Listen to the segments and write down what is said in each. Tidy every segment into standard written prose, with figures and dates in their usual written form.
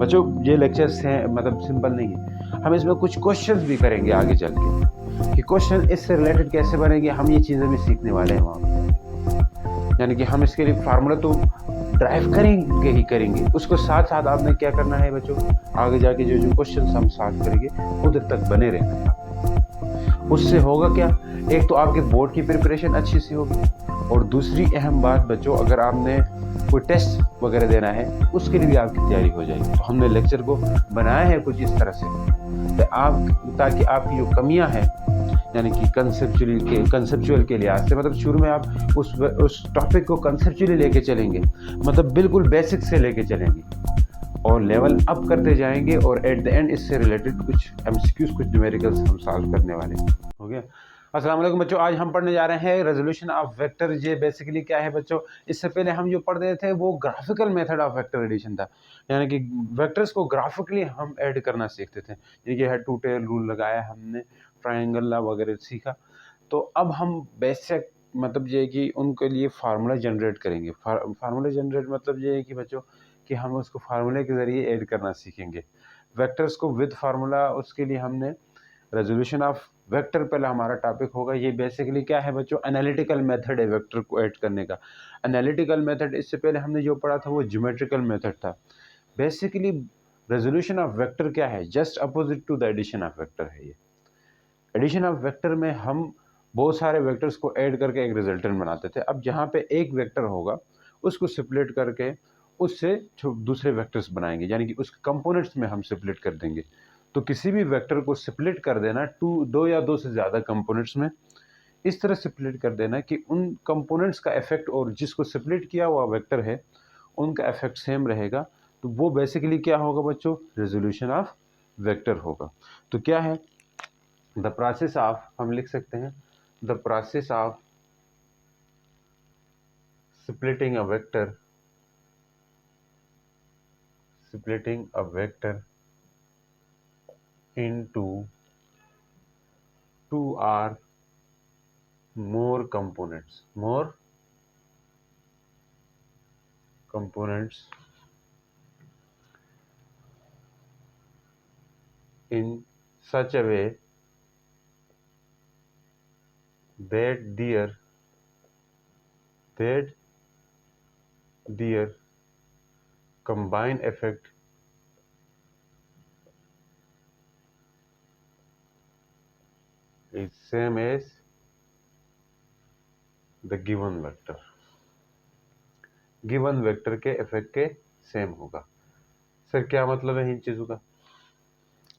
बच्चों ये लेक्चर्स हैं मतलब सिंपल नहीं है, हम इसमें कुछ क्वेश्चंस भी करेंगे आगे चल के कि क्वेश्चन इससे रिलेटेड कैसे बनेंगे, हम ये चीज़ें भी सीखने वाले हैं वहाँ पे। यानी कि हम इसके लिए फार्मूला तो ड्राइव करेंगे ही करेंगे, उसको साथ साथ आपने क्या करना है बच्चों, आगे जाके जो जो क्वेश्चन हम सॉल्व करेंगे उधर तक बने रहना है आपने। उससे होगा क्या, एक तो आपके बोर्ड की प्रिपरेशन अच्छी सी होगी, और दूसरी अहम बात बच्चों, अगर आपने कोई टेस्ट वगैरह देना है उसके लिए भी आपकी तैयारी हो जाएगी। तो हमने लेक्चर को बनाया है कुछ इस तरह से ताकि आपकी जो कमियां हैं, यानी कि कंसेप्चुअल के लिहाज से, मतलब शुरू में आप उस टॉपिक को कंसेप्चुअली लेके चलेंगे, मतलब बिल्कुल बेसिक से लेके चलेंगे और लेवल अप करते जाएंगे, और एट द एंड इससे रिलेटेड कुछ एमसीक्यूज, कुछ न्यूमेरिकल्स हम सॉल्व करने वाले हैं। हो गया। अस्सलाम वालेकुम बच्चों, आज हम पढ़ने जा रहे हैं रेजोल्यूशन ऑफ वेक्टर। ये बेसिकली क्या है बच्चों, इससे पहले हम जो पढ़ रहे थे वो graphical method of vector addition था, यानी कि वेक्टर्स को ग्राफिकली हम ऐड करना सीखते थे, यानी कि हेड टू टेल रूल लगाया हमने, ट्रायंगल वगैरह सीखा। तो अब हम बेसिक मतलब ये है कि उनके लिए फार्मूला जनरेट करेंगे। फार्मूला जनरेट मतलब ये है कि बच्चों कि हम उसको फार्मूले के ज़रिए ऐड करना सीखेंगे वेक्टर्स को विद फार्मूला। उसके लिए हमने रेजोल्यूशन ऑफ वेक्टर पहला हमारा टॉपिक होगा। ये बेसिकली क्या है बच्चों, एनालिटिकल मेथड है वेक्टर को ऐड करने का। एनालिटिकल मेथड, इससे पहले हमने जो पढ़ा था वो ज्योमेट्रिकल मेथड था। बेसिकली रेजोल्यूशन ऑफ वेक्टर क्या है, just opposite to the addition of vector है। ये एडिशन ऑफ वेक्टर में हम बहुत सारे वेक्टर्स को ऐड करके एक रिजल्टेंट बनाते थे। अब जहाँ पे एक वेक्टर होगा उसको स्प्लिट करके उससे दूसरे वेक्टर्स बनाएंगे, यानी कि उसके कंपोनेंट्स में हम स्प्लिट कर देंगे। तो किसी भी वेक्टर को स्प्लिट कर देना दो या दो से ज़्यादा कंपोनेंट्स में, इस तरह स्प्लिट कर देना कि उन कंपोनेंट्स का इफेक्ट और जिसको स्प्लिट किया हुआ वेक्टर है उनका इफेक्ट सेम रहेगा। तो वो बेसिकली क्या होगा बच्चों, रेजोल्यूशन ऑफ वेक्टर होगा। तो क्या है द प्रोसेस ऑफ, हम लिख सकते हैं the process of splitting a vector into two or more components in such a way that their combined effect is same as the given vector। Given vector के effect के same होगा। Sir क्या मतलब है इन चीज़ों का,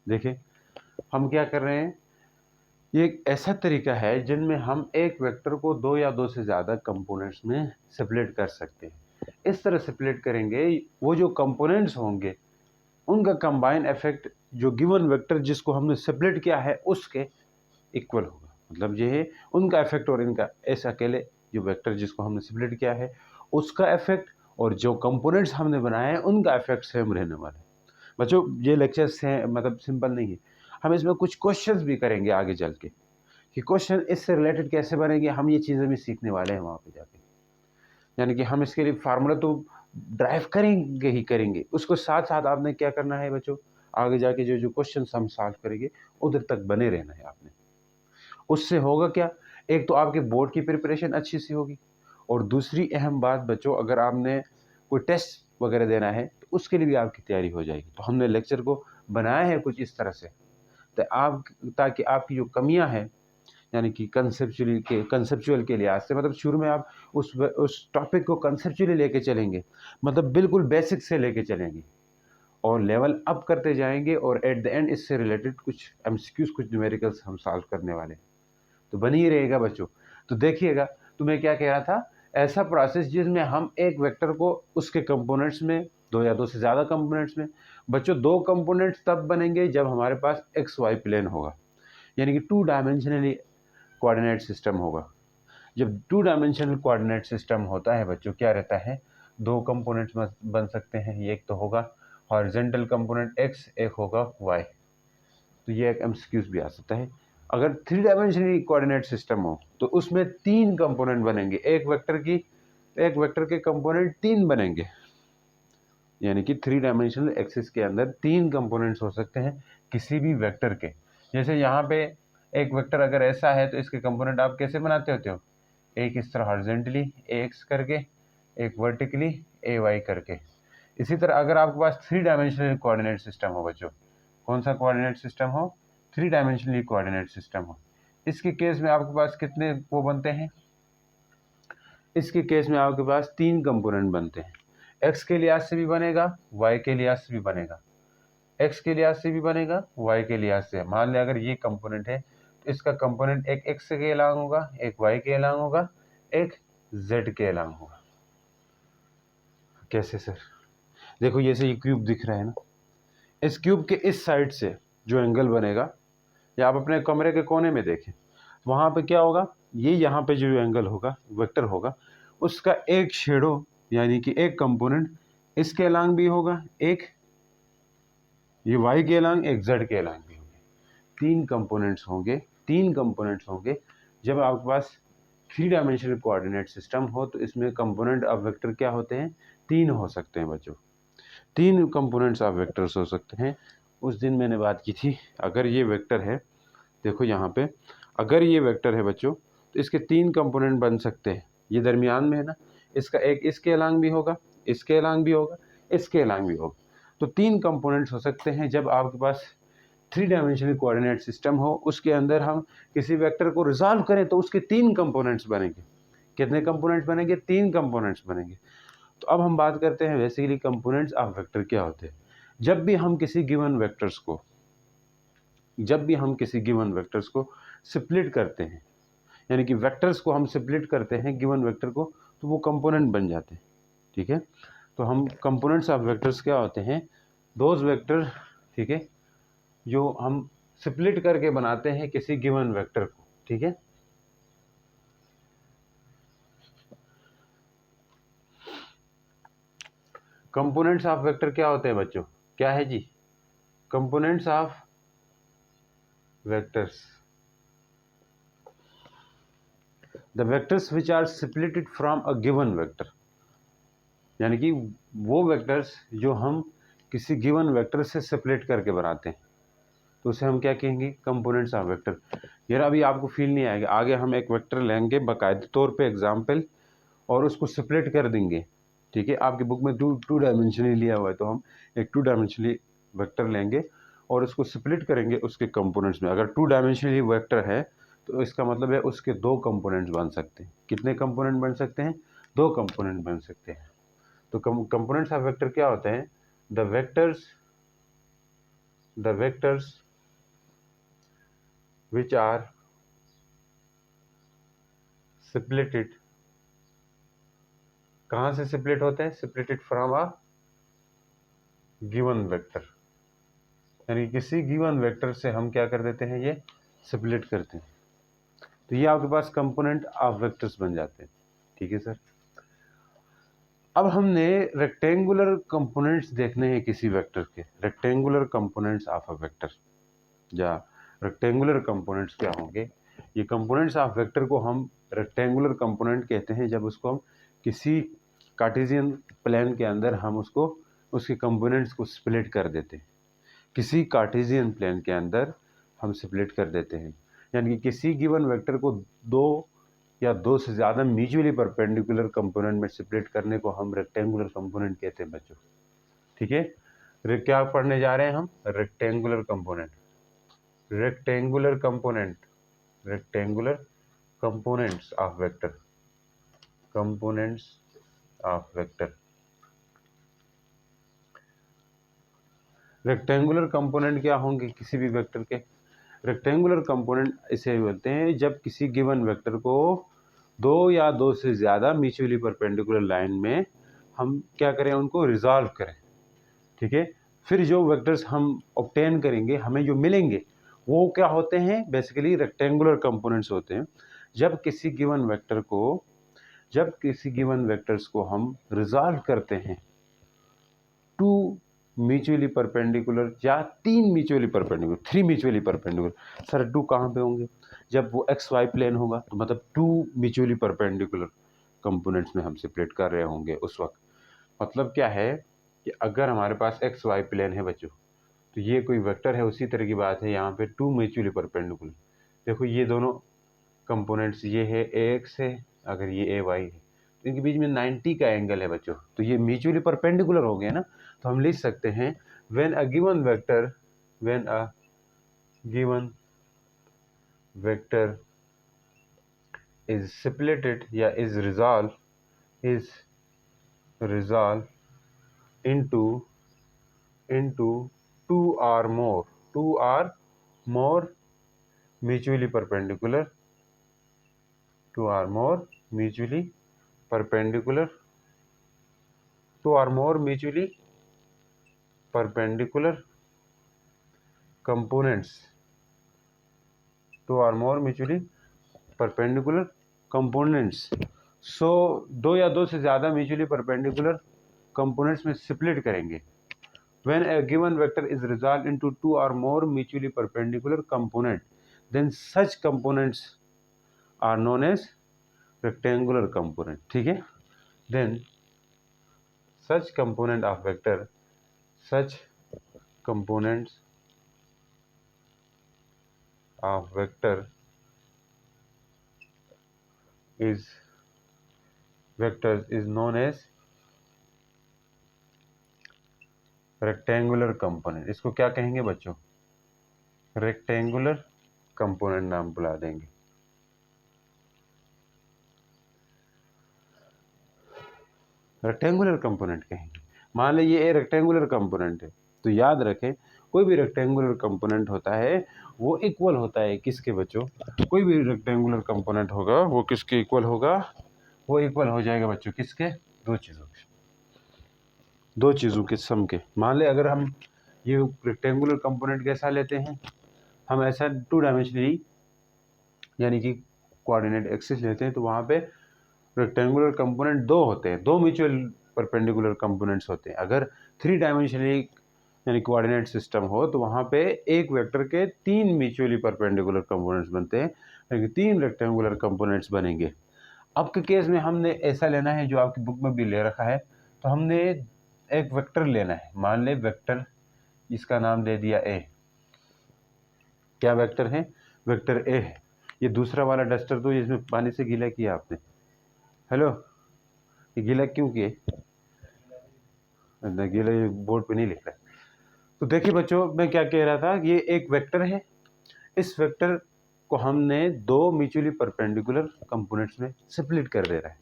देखिए हम क्या कर रहे हैं, ये एक ऐसा तरीका है जिनमें हम एक वेक्टर को दो या दो से ज़्यादा कंपोनेंट्स में स्प्लिट कर सकते हैं। इस तरह स्प्लिट करेंगे वो जो कंपोनेंट्स होंगे उनका कंबाइन इफेक्ट जो गिवन वेक्टर जिसको हमने स्प्लिट किया है उसके इक्वल होगा। मतलब ये है उनका इफेक्ट और इनका, ऐसे अकेले जो वेक्टर जिसको हमने स्प्लिट किया है उसका इफेक्ट और जो कंपोनेंट्स हमने बनाए हैं उनका इफेक्ट सेम रहने वाला है। बच्चों ये लेक्चर्स हैं मतलब सिंपल नहीं है, हम इसमें कुछ क्वेश्चंस भी करेंगे आगे चल के कि क्वेश्चन इससे रिलेटेड कैसे बनेंगे, हम ये चीज़ें भी सीखने वाले हैं वहाँ पे जाके। यानी कि हम इसके लिए फार्मूला तो ड्राइव करेंगे ही करेंगे, उसको साथ साथ आपने क्या करना है बच्चों, आगे जाके जो जो क्वेश्चन हम सॉल्व करेंगे उधर तक बने रहना है आपने। उससे होगा क्या, एक तो आपके बोर्ड की प्रिपरेशन अच्छी सी होगी, और दूसरी अहम बात बच्चों, अगर आपने कोई टेस्ट वगैरह देना है तो उसके लिए भी आपकी तैयारी हो जाएगी। तो हमने लेक्चर को बनाया है कुछ इस तरह से ताकि आपकी जो कमियां हैं, यानी कि कंसेप्चुअल के लिहाज से, मतलब शुरू में आप उस टॉपिक को कंसेप्चुअली लेके चलेंगे, मतलब बिल्कुल बेसिक से लेके चलेंगे और लेवल अप करते जाएंगे, और एट द एंड इससे रिलेटेड कुछ एमसीक्यूज, कुछ न्यूमेरिकल्स हम सॉल्व करने वाले हैं। तो बनी ही रहेगा बच्चों। तो देखिएगा, तो मैं क्या कह रहा था, ऐसा प्रोसेस जिसमें हम एक वेक्टर को उसके कंपोनेंट्स में, दो या दो से ज़्यादा कंपोनेंट्स में, बच्चों दो कंपोनेंट्स तब बनेंगे जब हमारे पास एक्स वाई प्लेन होगा, यानी कि टू डायमेंशनली कोऑर्डिनेट सिस्टम होगा। जब टू डायमेंशनल कोऑर्डिनेट सिस्टम होता है बच्चों, क्या रहता है, दो कंपोनेंट्स बन सकते हैं। ये एक तो होगा हॉरिजॉन्टल कंपोनेंट एक्स, एक होगा वाई। तो ये एक एमसीक्यूज भी आ सकता है। अगर थ्री डायमेंशनल कोऑर्डिनेट सिस्टम हो तो उसमें तीन कंपोनेंट बनेंगे, एक वेक्टर के कंपोनेंट तीन बनेंगे। यानी कि 3 डायमेंशनल एक्सिस के अंदर 3 कंपोनेंट्स हो सकते हैं किसी भी वेक्टर के। जैसे यहाँ पे एक वेक्टर अगर ऐसा है तो इसके कंपोनेंट आप कैसे बनाते होते हो, एक इस तरह हॉरिजॉन्टली ax करके, एक वर्टिकली ay करके। इसी तरह अगर आपके पास 3 डायमेंशनल कोऑर्डिनेट सिस्टम हो बच्चों, कौन सा कोऑर्डिनेट सिस्टम हो, 3 डायमेंशनली कोऑर्डिनेट सिस्टम हो, इसके केस में आपके पास कितने वो बनते हैं, इसके केस में आपके पास 3 कंपोनेंट बनते हैं। x के लिहाज से भी बनेगा, y के लिहाज से भी बनेगा, x के लिहाज से भी बनेगा, y के लिहाज से। मान लिया अगर ये कंपोनेंट है तो इसका कंपोनेंट एक x के अलांग होगा, एक y के अलांग होगा, एक z के अलांग होगा। कैसे सर? देखो ये से ये क्यूब दिख रहा है ना, इस क्यूब के इस साइड से जो एंगल बनेगा, या आप अपने कमरे के कोने में देखें, वहाँ पे क्या होगा, ये यहाँ पे जो एंगल होगा, वेक्टर होगा, उसका एक शेडो यानी कि एक कंपोनेंट इसके अलांग भी होगा, एक ये y के अलांग, एक z के अलांग भी होंगे। 3 कंपोनेंट्स होंगे, 3 कंपोनेंट्स होंगे। जब आपके पास 3 डायमेंशनल कोऑर्डिनेट सिस्टम हो तो इसमें कंपोनेंट ऑफ वेक्टर क्या होते हैं, 3 हो सकते हैं बच्चों, 3 कंपोनेंट्स ऑफ वेक्टर्स हो सकते हैं। उस दिन मैंने बात की थी, अगर ये वेक्टर है, देखो यहाँ पे अगर ये वेक्टर है बच्चों तो इसके 3 कंपोनेंट बन सकते हैं। ये दरमियान में है ना, इसका एक इसके अलांग भी होगा, इसके अलांग भी होगा, इसके अलांग भी होगा, तो 3 कंपोनेंट्स हो सकते हैं। जब आपके पास 3 डायमेंशनल कोऑर्डिनेट सिस्टम हो, उसके अंदर हम किसी वेक्टर को रिजॉल्व करें तो उसके 3 कंपोनेंट्स बनेंगे। कितने कंपोनेंट्स बनेंगे, 3 कंपोनेंट्स बनेंगे। तो अब हम बात करते हैं बेसिकली कंपोनेंट्स ऑफ वेक्टर क्या होते हैं। जब भी हम किसी गिवन वेक्टर्स को स्प्लिट करते हैं, यानी कि वेक्टर्स को हम स्प्लिट करते हैं गिवन वेक्टर को, तो वो कंपोनेंट बन जाते हैं। ठीक है, तो हम कंपोनेंट्स ऑफ वेक्टर्स क्या होते हैं, दोज वेक्टर, ठीक है, जो हम स्प्लिट करके बनाते हैं किसी गिवन वेक्टर को। ठीक है, कंपोनेंट्स ऑफ वेक्टर क्या होते हैं बच्चों, क्या है जी, components of vectors, the vectors which are splitted from a given vector, यानी कि वो वेक्टर्स जो हम किसी गिवन वेक्टर से स्प्लिट करके बनाते हैं, तो उसे हम क्या कहेंगे, कंपोनेंट्स ऑफ वेक्टर। यार अभी आपको फील नहीं आएगा, आगे हम एक वेक्टर लेंगे बाकायदे तौर पे एग्जाम्पल, और उसको स्प्लिट कर देंगे। ठीक है, आपकी बुक में टू डायमेंशनली लिया हुआ है, तो हम एक 2 डायमेंशनली वेक्टर लेंगे और उसको स्प्लिट करेंगे उसके कंपोनेंट्स में। अगर 2 डायमेंशनली वेक्टर है तो इसका मतलब है उसके 2 कंपोनेंट्स बन सकते हैं। कितने कंपोनेंट बन सकते हैं, 2 कंपोनेंट बन सकते हैं। तो कंपोनेंट्स ऑफ वेक्टर क्या होते हैं, the vectors which are splitted, कहाँ से स्प्लिट होते हैं, splitted from a given vector, यानी किसी गिवन वेक्टर से हम क्या कर देते हैं, ये स्प्लिट करते हैं, तो ये आपके पास कंपोनेंट ऑफ वेक्टर्स बन जाते हैं। ठीक है सर, अब हमने रेक्टेंगुलर कंपोनेंट्स देखने हैं किसी वेक्टर के, rectangular components of a vector, या रेक्टेंगुलर कंपोनेंट्स क्या होंगे। ये कंपोनेंट्स ऑफ वेक्टर को हम रेक्टेंगुलर कंपोनेंट कहते हैं जब उसको हम किसी कार्टेशियन प्लेन के अंदर हम उसको उसके कंपोनेंट्स को स्प्लिट कर देते हैं। किसी कार्टेशियन प्लेन के अंदर हम स्प्लिट कर देते हैं, यानी कि किसी गिवन वेक्टर को 2 या 2 से ज़्यादा म्यूचुअली परपेंडिकुलर कंपोनेंट में स्प्लिट करने को हम रेक्टेंगुलर कंपोनेंट कहते हैं बच्चों। ठीक है, क्या पढ़ने जा रहे हैं हम, rectangular component, rectangular components of vector, components of vector. Rectangular component क्या होंगे किसी भी वेक्टर के, रेक्टेंगुलर कंपोनेंट इसे बोलते हैं जब किसी गिवन वेक्टर को 2 या 2 से ज़्यादा म्यूचुअली परपेंडिकुलर लाइन में हम क्या करें, उनको रिजॉल्व करें। ठीक है, फिर जो वेक्टर्स हम ऑब्टेन करेंगे, हमें जो मिलेंगे, वो क्या होते हैं, बेसिकली रेक्टेंगुलर कंपोनेंट्स होते हैं। जब किसी गिवन वेक्टर्स को हम रिजॉल्व करते हैं 2 म्यूचुअली परपेंडिकुलर या 3 mutually perpendicular, 3 mutually perpendicular. Sir 2 कहाँ पे होंगे, जब वो एक्स वाई प्लेन होगा, तो मतलब 2 म्यूचुअली परपेंडिकुलर कंपोनेंट्स में हम सेपरेट कर रहे होंगे उस वक्त। मतलब क्या है, कि अगर हमारे पास एक्स वाई प्लेन है बच्चों, तो ये कोई वेक्टर है, उसी तरह की बात है यहाँ पे टू म्यूचुअली परपेंडिकुलर। देखो ये दोनों कंपोनेंट्स, ये है ए एक्स है, अगर ये ए वाई है, तो इनके बीच में 90 का एंगल है बच्चों, तो ये म्यूचुअली परपेंडिकुलर हो गया ना। तो हम लिख सकते हैं when a given vector is splitted या is resolve into two or more mutually perpendicular components so दो या दो से ज़्यादा म्यूचुअली परपेंडिकुलर कंपोनेंट्स में स्प्लिट करेंगे। When a given vector is resolved into two or more mutually perpendicular components, then such components are known as rectangular component. ठीक है? Then such components of vector is known as rectangular component. इसको क्या कहेंगे बच्चों? Rectangular component नाम बुला देंगे। Rectangular component कहेंगे। मान लीजिए ये रेक्टेंगुलर कंपोनेंट है, तो याद रखें कोई भी रेक्टेंगुलर कंपोनेंट होता है वो इक्वल होता है किसके बच्चों? कोई भी रेक्टेंगुलर कंपोनेंट होगा वो किसके इक्वल होगा? वो इक्वल हो जाएगा बच्चों किसके? दो चीज़ों के सम के। मान ले अगर हम ये रेक्टेंगुलर कंपोनेंट कैसा लेते हैं, हम ऐसा टू डायमेंशनली यानी कि कोऑर्डिनेट एक्सिस लेते हैं, तो वहाँ पे रेक्टेंगुलर कंपोनेंट दो होते हैं, दो म्यूचुअल परपेंडिकुलर कंपोनेंट्स होते हैं। अगर थ्री डायमेंशनली यानी कोऑर्डिनेट सिस्टम हो तो वहाँ पे एक वेक्टर के तीन म्यूचुअली परपेंडिकुलर कंपोनेंट्स बनते हैं, यानी कि तीन रेक्टेंगुलर कंपोनेंट्स बनेंगे। अब के केस में हमने ऐसा लेना है जो आपकी बुक में भी ले रखा है, तो हमने एक वेक्टर लेना है। मान ले वेक्टर, इसका नाम दे दिया ए। क्या वेक्टर है? वेक्टर ए है। ये दूसरा वाला डस्टर दो, इसमें पानी से गीला किया आपने। हेलो, ये गीला क्यों किए? गीला ये बोर्ड पे नहीं लिख रहा है। तो देखिए बच्चों, मैं क्या कह रहा था, ये एक वेक्टर है। इस वेक्टर को हमने दो म्यूचुअली परपेंडिकुलर कंपोनेंट्स में स्प्लिट कर दे रहा है।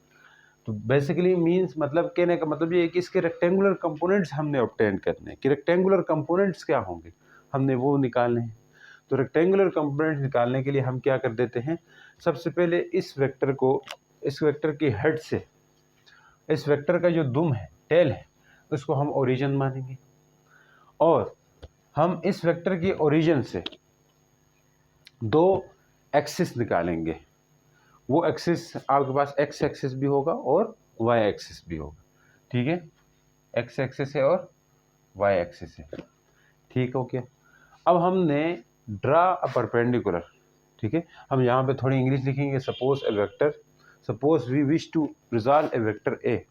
तो बेसिकली मींस मतलब कहने का मतलब ये है कि इसके रेक्टेंगुलर कंपोनेंट्स हमने ऑब्टेन करने हैं। कि रेक्टेंगुलर कंपोनेंट्स क्या होंगे, हमने वो निकालने हैं। तो रेक्टेंगुलर कंपोनेंट्स निकालने के लिए हम क्या कर देते हैं, सबसे पहले इस वेक्टर को, इस वेक्टर की हेड से, इस वेक्टर का जो दुम है, टेल है, उसको हम ओरिजिन मानेंगे। और हम इस वेक्टर की ओरिजिन से दो एक्सिस निकालेंगे। वो एक्सिस आपके पास एक्स एक्सिस भी होगा और वाई एक्सिस भी होगा। ठीक है, एक्स एक्सिस है और वाई एक्सिस है। ठीक हो गया। अब हमने ड्रा अ परपेंडिकुलर, ठीक है, हम यहाँ पे थोड़ी इंग्लिश लिखेंगे। Suppose we wish to resolve a vector A.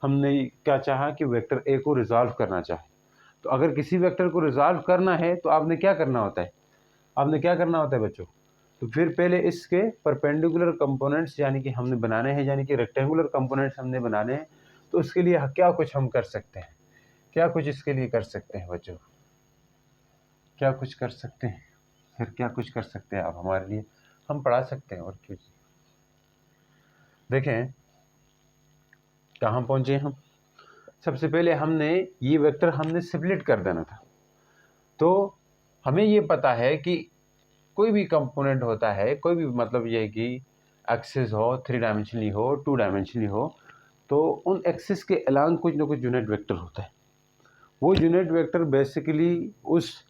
हमने क्या चाहा कि वेक्टर ए को रिजॉल्व करना चाहे। तो अगर किसी वेक्टर को रिजॉल्व करना है तो आपने क्या करना होता है? बच्चों, तो फिर पहले इसके परपेंडिकुलर कंपोनेंट्स यानी कि हमने बनाने हैं, यानी कि रेक्टेंगुलर कंपोनेंट्स हमने बनाने हैं। तो उसके लिए क्या कुछ हम कर सकते हैं, क्या कुछ इसके लिए कर सकते हैं बच्चों? क्या कुछ कर सकते हैं? फिर क्या कुछ कर सकते हैं आप हमारे लिए? हम पढ़ा सकते हैं और क्यों। देखें कहाँ पहुँचे हम। सबसे पहले हमने ये वेक्टर हमने स्प्लिट कर देना था। तो हमें ये पता है कि कोई भी कंपोनेंट होता है, कोई भी मतलब ये है कि एक्सिस हो, थ्री डायमेंशनली हो, टू डायमेंशनली हो, तो उन एक्सिस के अलांग कुछ ना कुछ यूनिट वेक्टर होता है। वो यूनिट वेक्टर बेसिकली उस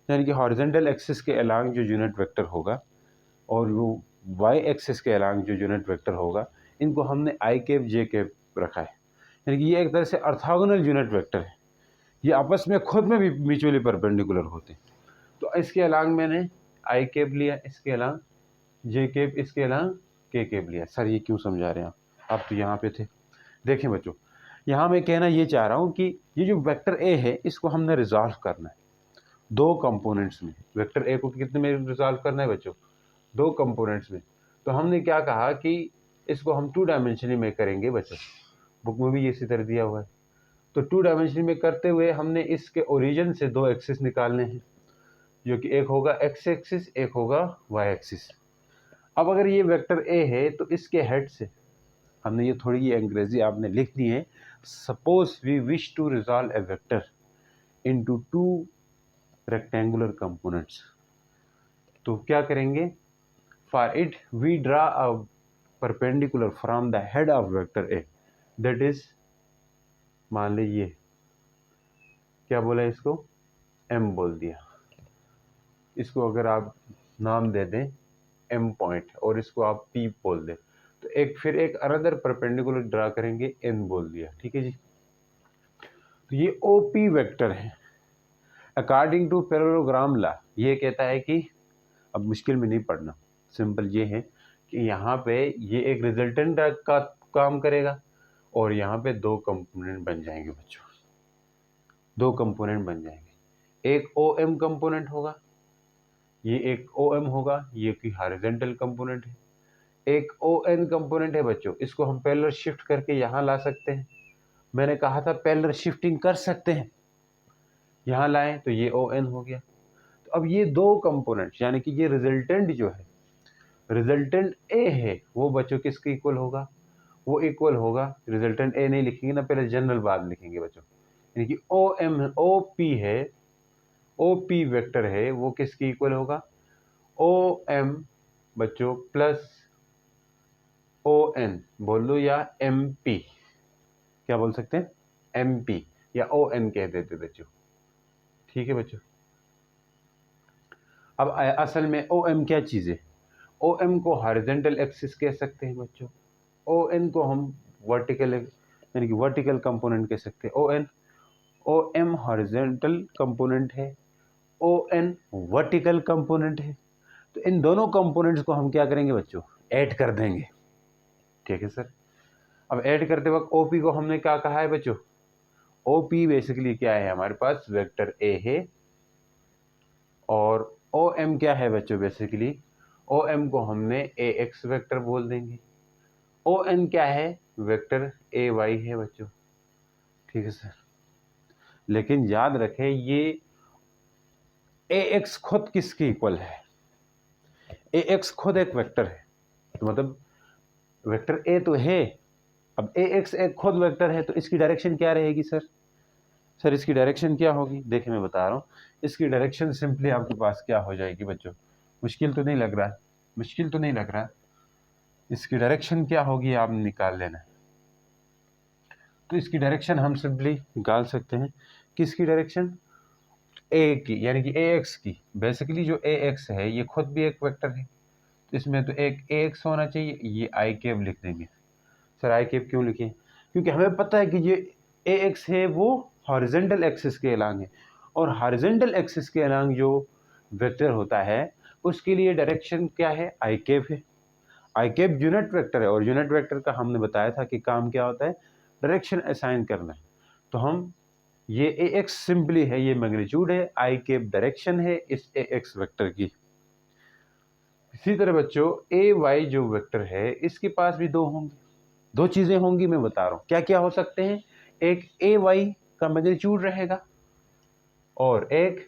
यानी कि हॉरिजॉन्टल एक्सिस के अलांग जो यूनिट वेक्टर होगा और वो वाई एक्सिस के अलांग जो यूनिट वेक्टर होगा, इनको हमने आई कैप जे कैप रखा है। यानी कि ये एक तरह से ऑर्थोगोनल यूनिट वेक्टर है। ये आपस में खुद में भी म्यूचुअली परपेंडिकुलर होते हैं। तो इसके अलांग मैंने आई कैप लिया, इसके अलांग जे कैप, इसके अलांग के कैप लिया। सर ये क्यों समझा रहे हैं आप तो यहाँ पे थे। देखें बच्चों, यहाँ मैं कहना ये चाह रहा हूँ कि ये जो वेक्टर ए है इसको हमने रिजॉल्व करना है दो कंपोनेंट्स में। वेक्टर ए को कितने में रिजॉल्व करना है बच्चों? दो कंपोनेंट्स में। तो हमने क्या कहा कि इसको हम 2 डायमेंशनली में करेंगे बच्चों, बुक में भी इसी तरह दिया हुआ है। तो 2 डायमेंशनली में करते हुए हमने इसके ओरिजिन से दो एक्सिस निकालने हैं, जो कि एक होगा एक्स एक्सिस, एक होगा वाई एक्सिस। अब अगर ये वेक्टर ए है तो इसके हेड से हमने ये थोड़ी ये अंग्रेजी आपने लिख दी है, suppose we wish to resolve a vector into 2 rectangular components. तो क्या करेंगे? For it we draw a perpendicular from the head of vector A, that is, मान लीजिए क्या बोला इसको, एम बोल दिया। इसको अगर आप नाम दे दें एम पॉइंट और इसको आप पी बोल दें, तो एक फिर एक अनदर परपेंडिकुलर ड्रा करेंगे, एन बोल दिया। ठीक है जी। तो ये ओ पी वेक्टर है अकॉर्डिंग टू पैरेललोग्राम लॉ। ये कहता है कि, अब मुश्किल में नहीं पढ़ना, सिंपल ये है कि यहाँ पे ये एक रिजल्टेंट का काम करेगा और यहाँ पे दो कंपोनेंट बन जाएंगे बच्चों, दो कंपोनेंट बन जाएंगे। एक ओ एम कंपोनेंट होगा, ये एक ओ एम होगा, ये कि हॉरिजॉन्टल कंपोनेंट है। एक ओ एन कंपोनेंट है बच्चों, इसको हम पैरेलल शिफ्ट करके यहाँ ला सकते हैं। मैंने कहा था पैरेलल शिफ्टिंग कर सकते हैं, यहाँ लाएं तो ये ओ एन हो गया। तो अब ये दो कंपोनेंट्स यानी कि ये रिजल्टेंट जो है, रिजल्टेंट ए है, वो बच्चों किसके इक्वल होगा? वो इक्वल होगा, रिजल्टेंट ए नहीं लिखेंगे ना, पहले जनरल बात लिखेंगे बच्चों, यानी कि ओ एम ओ पी है, ओ पी वेक्टर है, वो किसके इक्वल होगा? ओ एम बच्चों प्लस ओ एन बोल दो या एम पी, क्या बोल सकते हैं? एम पी या ओ एन कह देते बच्चों। ठीक है बच्चों। अब असल में ओ एम क्या चीज़ है? ओ एम को हॉरिजॉन्टल एक्सिस कह सकते हैं बच्चों, ओ एन को हम वर्टिकल यानी कि वर्टिकल कंपोनेंट कह सकते हैं। ओ एम हॉरिजॉन्टल कंपोनेंट है, ओ एन वर्टिकल कंपोनेंट है। तो इन दोनों कंपोनेंट्स को हम क्या करेंगे बच्चों? ऐड कर देंगे। ठीक है सर। अब ऐड करते वक्त ओपी को हमने क्या कहा है बच्चों? ओपी बेसिकली क्या है? हमारे पास वेक्टर ए है, और ओ एम क्या है बच्चों? बेसिकली ओ एम को हमने ए एक्स वेक्टर बोल देंगे। ओ एन क्या है? वेक्टर ए वाई है बच्चों। ठीक है सर। लेकिन याद रखें ये ए एक्स खुद किसके इक्वल है? ए एक्स खुद एक वेक्टर है, तो मतलब वेक्टर ए तो है, अब ए एक्स एक खुद वेक्टर है, तो इसकी डायरेक्शन क्या रहेगी सर? सर इसकी डायरेक्शन क्या होगी? देखिए मैं बता रहा हूँ, इसकी डायरेक्शन सिंपली आपके पास क्या हो जाएगी बच्चों? मुश्किल तो नहीं लग रहा है? मुश्किल तो नहीं लग रहा है? इसकी डायरेक्शन क्या होगी आप निकाल लेना। तो इसकी डायरेक्शन हम सिंपली निकाल सकते हैं, किसकी डायरेक्शन? ए की, यानी कि ए एक्स की। बेसिकली जो ए एक्स है ये खुद भी एक वेक्टर है, तो इसमें तो एक ए एक्स होना चाहिए, ये आई कैप लिख देंगे। सर आई कैप क्यों लिखें? क्योंकि हमें पता है कि ये ए एक्स है वो हॉरिजॉन्टल एक्सिस के अलांग है, और हॉरिजॉन्टल एक्सिस के अलांग जो वेक्टर होता है उसके लिए डायरेक्शन क्या है? आई कैप है। आई कैप यूनिट वेक्टर है, और यूनिट वेक्टर का हमने बताया था कि काम क्या होता है? डायरेक्शन असाइन करना है। तो हम ये ए एक्स सिंपली है, ये मैग्नीट्यूड है, आई कैप डायरेक्शन है इस ए एक्स वेक्टर की। इसी तरह बच्चों ए वाई जो वेक्टर है इसके पास भी दो होंगे, दो चीजें होंगी, मैं बता रहा हूं क्या क्या हो सकते हैं। एक ए वाई का मैग्नीट्यूड रहेगा और एक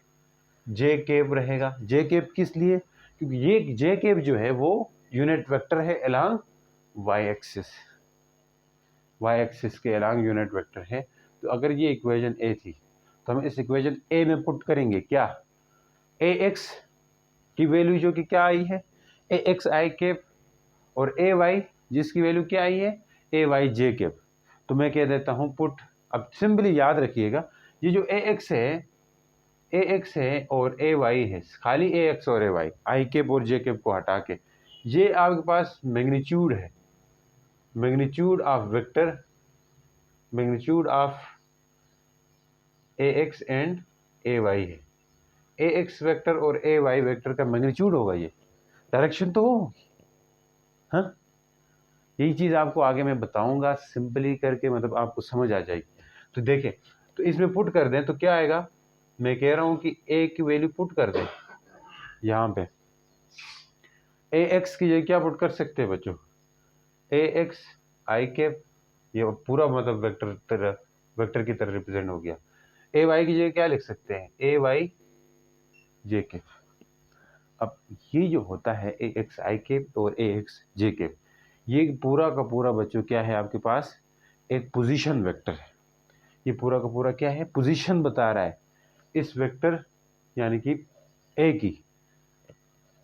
जे कैप रहेगा। जे कैप किस लिए? क्योंकि ये जे कैप जो है वो यूनिट वेक्टर है along Y axis, Y axis के अलोंग यूनिट वेक्टर है। तो अगर ये इक्वेशन ए थी तो हम इस इक्वेशन ए में पुट करेंगे क्या? ए एक्स की वैल्यू जो कि क्या आई है? ए एक्स आई कैप, और ए वाई जिसकी वैल्यू क्या आई है? A Y J cap. तो मैं कह देता हूँ पुट, अब सिंपली याद रखिएगा ये जो ए एक्स है और ए वाई है, खाली ए एक्स और ए वाई, आई कैप और जे कैप को हटा के, ये आपके पास मैग्नीट्यूड है, magnitude of vector, magnitude of A X and A Y है। ए एक्स वेक्टर और ए वाई वेक्टर का मैग्नीट्यूड होगा, ये डायरेक्शन तो होगी। हाँ, यही चीज़ आपको आगे मैं बताऊंगा सिंपली करके, मतलब आपको समझ आ जाएगी। तो देखें, तो इसमें पुट कर दें तो क्या आएगा, मैं कह रहा हूँ कि ए की वैल्यू पुट कर दें यहाँ पे। ए एक्स की जगह क्या पुट कर सकते हैं बच्चों, ए एक्स आई कैप, ये पूरा मतलब वेक्टर की तरह रिप्रेजेंट हो गया। ए वाई की जगह क्या लिख सकते हैं, ए वाई जे कैप। अब ये जो होता है ए एक्स आई कैप और ए एक्स जे कैप, ये पूरा का पूरा बच्चों क्या है आपके पास, एक पोजीशन वेक्टर है। ये पूरा का पूरा क्या है, पोजीशन बता रहा है इस वेक्टर यानी कि ए की,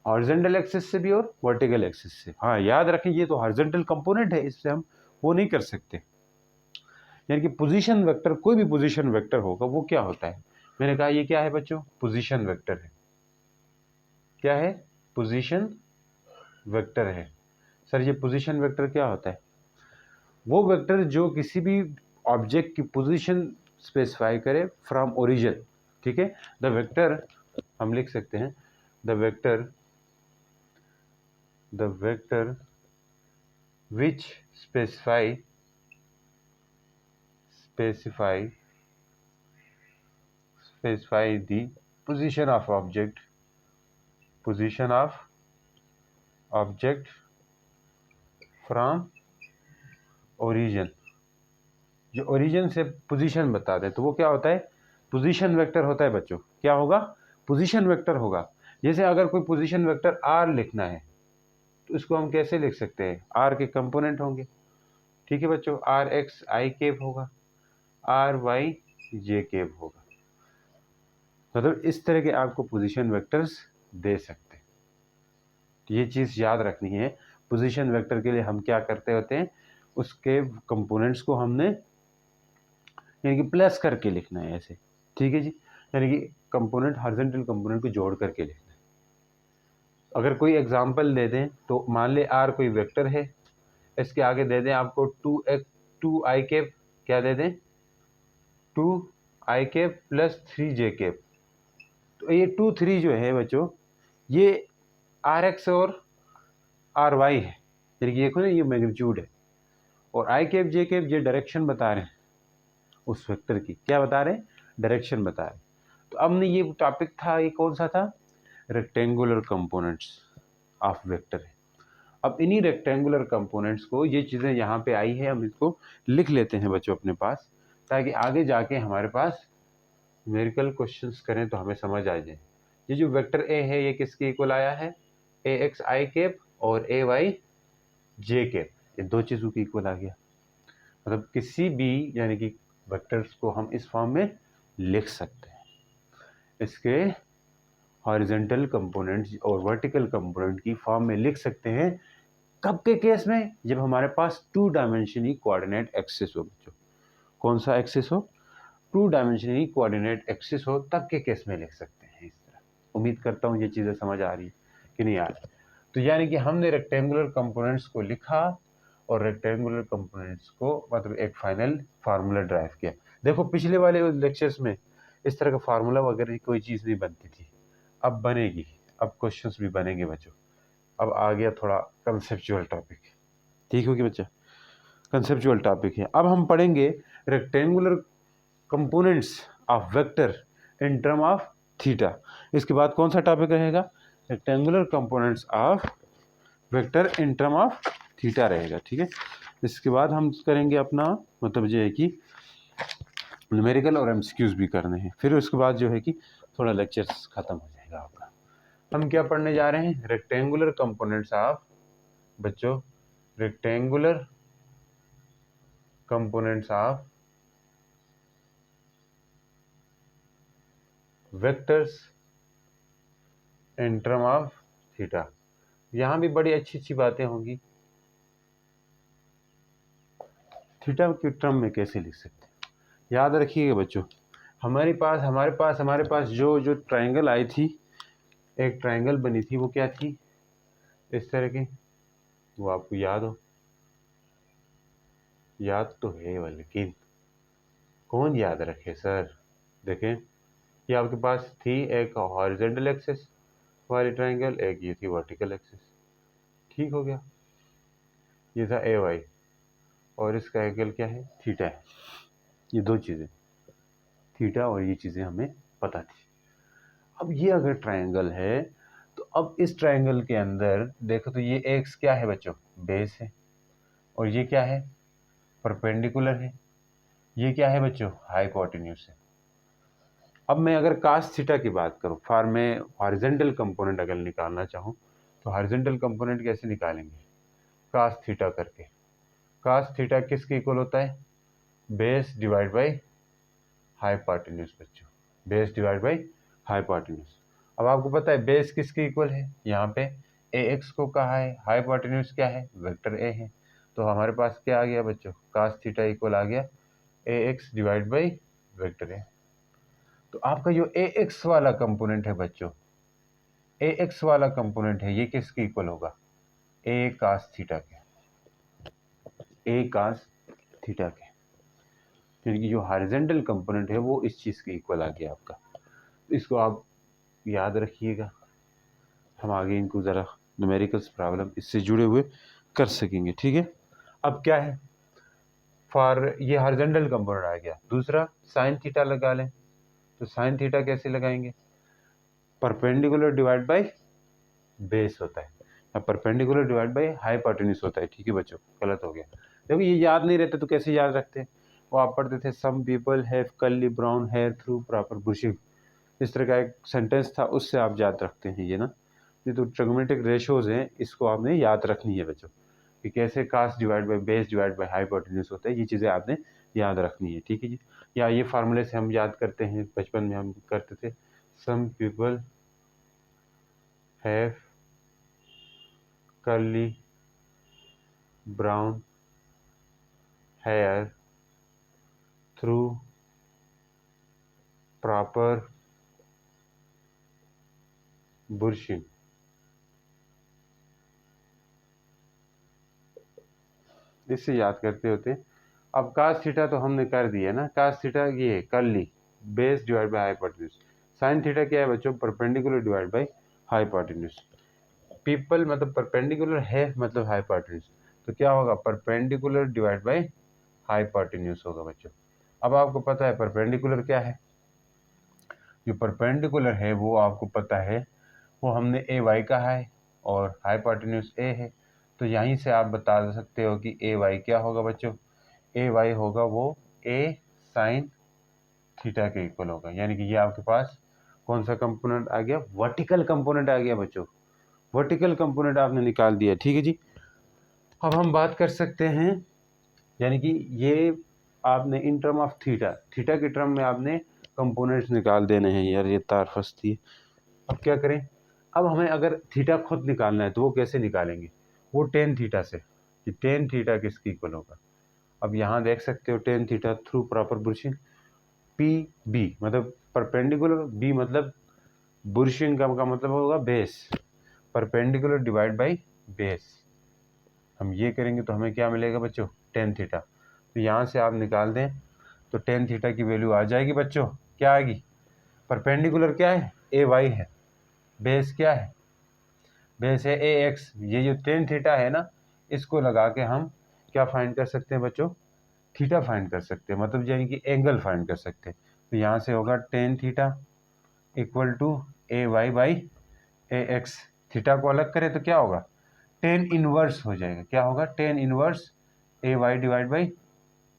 हॉरिजॉन्टल एक्सिस से भी और वर्टिकल एक्सिस से। हाँ याद रखें, ये तो हॉरिजॉन्टल कंपोनेंट है, इससे हम वो नहीं कर सकते। यानी कि पोजीशन वेक्टर, कोई भी पोजीशन वेक्टर होगा वो क्या होता है, मैंने कहा ये क्या है बच्चों, पोजीशन वेक्टर है। क्या है, पोजीशन वेक्टर है। सर ये पोजीशन वेक्टर क्या होता है, वो वेक्टर जो किसी भी ऑब्जेक्ट की पोजीशन स्पेसिफाई करे फ्रॉम ओरिजिन। ठीक है, द वेक्टर हम लिख सकते हैं, the vector which specify the position of object from origin, जो ओरिजिन से पोजीशन बता दे तो वो क्या होता है, पोजीशन वेक्टर होता है बच्चों। क्या होगा, पोजीशन वेक्टर होगा। जैसे अगर कोई पोजीशन वेक्टर आर लिखना है तो इसको हम कैसे लिख सकते हैं, आर के कंपोनेंट होंगे। ठीक है बच्चों, आर एक्स आई कैप होगा, आर वाई जे कैप होगा। मतलब इस तरह के आपको पोजीशन वेक्टर्स दे सकते हैं। तो ये चीज़ याद रखनी है, पोजीशन वेक्टर के लिए हम क्या करते होते हैं, उसके कंपोनेंट्स को हमने यानी कि प्लस करके लिखना है ऐसे। ठीक है जी, यानी कि कंपोनेंट हॉरिजॉन्टल कंपोनेंट को जोड़ करके लिखना है। अगर कोई एग्जांपल दे दें तो मान ले आर कोई वेक्टर है, इसके आगे दे दें आपको 2 आई कैप, क्या दे दें 2 आई कैप प्लस 3 जे कैप। तो ये 2 3 जो है बच्चों, ये आर एक्स और आर वाई है, यानी कि देखो ना ये मैग्नीट्यूड है, और आई कैप जे कैप ये डायरेक्शन बता रहे हैं उस वेक्टर की। क्या बता रहे हैं, डायरेक्शन बता रहे हैं। तो अब ने ये टॉपिक था, ये कौन सा था, रेक्टेंगुलर कंपोनेंट्स ऑफ वेक्टर है। अब इन्हीं रेक्टेंगुलर कंपोनेंट्स को, ये चीज़ें यहाँ पे आई है, हम इसको लिख लेते हैं बच्चों अपने पास, ताकि आगे जाके हमारे पास न्यूमेरिकल क्वेश्चंस करें तो हमें समझ आ जाए। ये जो वेक्टर ए है ये किसके इक्वल आया है, ए एक्स आई कैप और ए वाई जे कैप, ये दो चीज़ों के इक्वल आ गया। मतलब किसी भी यानी कि वेक्टर्स को हम इस फॉर्म में लिख सकते हैं, इसके हॉरिजॉन्टल कंपोनेंट्स और वर्टिकल कंपोनेंट की फॉर्म में लिख सकते हैं। कब के केस में, जब हमारे पास 2 डायमेंशनली कोऑर्डिनेट एक्सिस हो बच्चों। कौन सा एक्सिस हो, 2 डायमेंशनली कोऑर्डिनेट एक्सिस हो, तब के केस में लिख सकते हैं इस तरह। उम्मीद करता हूँ ये चीज़ें समझ आ रही है कि नहीं आ रही। तो यानी कि हमने रेक्टेंगुलर कंपोनेंट्स को लिखा और रेक्टेंगुलर कंपोनेंट्स को मतलब एक फाइनल फार्मूला ड्राइव किया। देखो पिछले वाले लेक्चर्स में इस तरह का फार्मूला वगैरह कोई चीज़ नहीं बनती थी, अब बनेगी, अब क्वेश्चंस भी बनेंगे बच्चों। अब आ गया थोड़ा कंसेप्चुअल टॉपिक, ठीक हो कि बच्चा, कंसेप्चुअल टॉपिक है। अब हम पढ़ेंगे rectangular components of vector in term of theta. इसके बाद कौन सा टॉपिक रहेगा, rectangular components of vector in term of theta रहेगा। ठीक है, इसके बाद हम करेंगे अपना मतलब ये है कि न्यूमेरिकल और एमसीक्यूज भी करने हैं, फिर उसके बाद जो है कि थोड़ा लेक्चर्स खत्म हो जाएगा आपका। हम क्या पढ़ने जा रहे हैं, रेक्टेंगुलर कंपोनेंट्स ऑफ बच्चों, rectangular components of vectors in term of theta. यहाँ भी बड़ी अच्छी अच्छी बातें होंगी, थीटा के टर्म में कैसे लिख सकते हैं। याद रखिएगा बच्चों, हमारे पास जो ट्रायंगल आई थी, एक ट्रायंगल बनी थी, वो क्या थी इस तरह की, वो आपको याद हो, याद तो है लेकिन कौन याद रखे सर। देखें ये आपके पास थी एक हॉरिजॉन्टल एक्सिस वाली ट्रायंगल, एक ये थी वर्टिकल एक्सिस। ठीक हो गया, ये था ए वाई और इसका एंगल क्या है, थीटा है। ये दो चीज़ें, थीटा और ये चीज़ें हमें पता थी। अब ये अगर ट्रायंगल है तो अब इस ट्रायंगल के अंदर देखो तो ये एक्स क्या है बच्चों, बेस है, और ये क्या है, परपेंडिकुलर है, ये क्या है बच्चों, हाइपोटेन्यूज है। अब मैं अगर कास थीटा की बात करूं, फार मैं हॉरिजॉन्टल कंपोनेंट अगर निकालना चाहूं तो हॉरिजॉन्टल कंपोनेंट कैसे निकालेंगे, कास थीटा करके। कास थीटा किसके इक्वल होता है, बेस डिवाइड बाई हाइपोटेन्यूज बच्चों, बेस डिवाइड बाई हाइपोटेन्यूज। अब आपको पता है बेस किसके इक्वल है, यहाँ पे ए एक्स को कहा है, हाइपोटेन्यूज क्या है, वेक्टर ए है। तो हमारे पास क्या आ गया बच्चों, कास थीटा इक्वल आ गया A X divide by vector A. तो आपका जो ए एक्स वाला कंपोनेंट है बच्चों, ए एक्स वाला कंपोनेंट है, ये किसके इक्वल होगा, ए कास थीटा के, ए कास थीटा के। क्योंकि जो हॉरिजॉन्टल कंपोनेंट है वो इस चीज़ के इक्वल आ गया आपका। इसको आप याद रखिएगा, हम आगे इनको ज़रा न्यूमेरिकल्स प्रॉब्लम इससे जुड़े हुए कर सकेंगे, ठीक है। अब क्या है, फॉर ये हॉरिजॉन्टल कंपोनेंट आ गया। दूसरा साइन थीटा लगा लें, तो साइन थीटा कैसे लगाएंगे, परपेंडिकुलर डिवाइड बाय बेस होता है, या परपेंडिकुलर डिवाइड बाय हाइपोटेन्यूज होता है, ठीक है बच्चों, गलत हो गया। देखो ये याद नहीं रहता तो कैसे याद रखते हैं, वो आप पढ़ते थे some people have curly brown hair through proper brushing, इस तरह का एक सेंटेंस था, उससे आप याद रखते हैं ये ना। ये तो ट्रिग्नोमेट्रिक रेशोज हैं, इसको आपने याद रखनी है बच्चों, कि कैसे caste divide by base divide by hypotenuse होता है, ये चीज़ें आपने याद रखनी है, ठीक है जी। या ये फार्मूले से हम याद करते हैं, बचपन में हम करते थे, some people have curly brown hair through proper brushing. इससे याद करते होते हैं। अब कास थीटा तो हमने कर दिया ना, कास थीटा ये है curly base divide by hypotenuse. Sine theta क्या है बच्चों, perpendicular divide by hypotenuse. People मतलब परपेंडिकुलर है मतलब हाइपोटेन्यूज, तो क्या होगा, परपेंडिकुलर डिवाइड बाय हाइपोटेन्यूज होगा बच्चों। अब आपको पता है परपेंडिकुलर क्या है, जो परपेंडिकुलर है वो आपको पता है, वो हमने ए वाई कहा है और हाइपोटेन्यूज ए है। तो यहीं से आप बता सकते हो कि ए वाई क्या होगा बच्चों, ए वाई होगा वो ए साइन थीटा के इक्वल होगा। यानी कि ये आपके पास कौन सा कंपोनेंट आ गया, वर्टिकल कंपोनेंट आ गया बच्चों, वर्टिकल कंपोनेंट आपने निकाल दिया, ठीक है जी। अब हम बात कर सकते हैं, यानी कि ये आपने in term of theta, theta के टर्म में आपने कंपोनेंट्स निकाल देने हैं। यार ये तार फंसती है, अब क्या करें। अब हमें अगर थीटा खुद निकालना है तो वो कैसे निकालेंगे, वो टेन थीटा से, कि टेन थीटा किसकी इक्वल होगा। अब यहाँ देख सकते हो tan theta through proper brushing, P B मतलब परपेंडिकुलर, बी मतलब बुर्शिंग का मतलब होगा base, perpendicular divide by base. हम ये करेंगे तो हमें क्या मिलेगा बच्चों, टेन थीटा। तो यहाँ से आप निकाल दें तो टेन थीटा की वैल्यू आ जाएगी बच्चों, क्या आएगी, परपेंडिकुलर क्या है, ए वाई है, बेस क्या है, बेस है ए एक्स। ये जो टेन थीटा है ना, इसको लगा के हम क्या फाइंड कर सकते हैं बच्चों, थीटा फाइंड कर सकते हैं, मतलब यानी कि एंगल फाइंड कर सकते हैं। तो यहाँ से होगा tan theta equal to A Y by A X. Theta को अलग करें तो क्या होगा, टेन इनवर्स हो जाएगा, क्या होगा, tan inverse A Y divide by